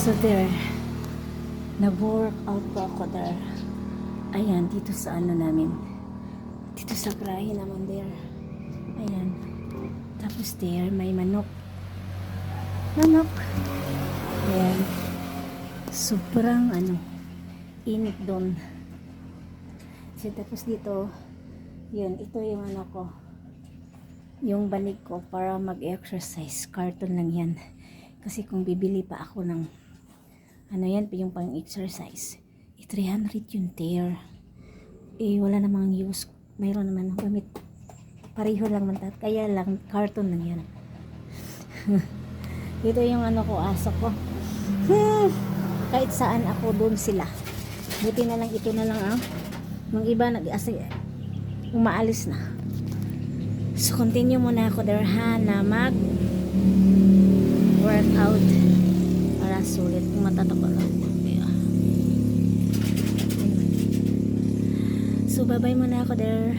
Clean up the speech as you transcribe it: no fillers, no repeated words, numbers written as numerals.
So there, nag-workout po ako there. Ayan, dito sa ano namin. Dito sa krahe naman there. Ayan. Tapos there, may manok. Manok. Ayan. Sobrang ano, init doon. So, tapos dito, yun, ito yung ano ko. Yung banig ko para mag-exercise. Carton lang yan. Kasi kung bibili pa ako ng ano yan, yung pang-exercise. 300 yung tear. Wala namang use. Mayroon naman gamit. Pareho lang man. Kaya lang, carton lang yan. Ito yung ano ko, aso ko. Kahit saan ako, doon sila. Buti na lang, ito na lang Mga iba, umaalis na. So, continue muna ako there na workout para sulit kung matatapos ako. So bye bye muna ako there.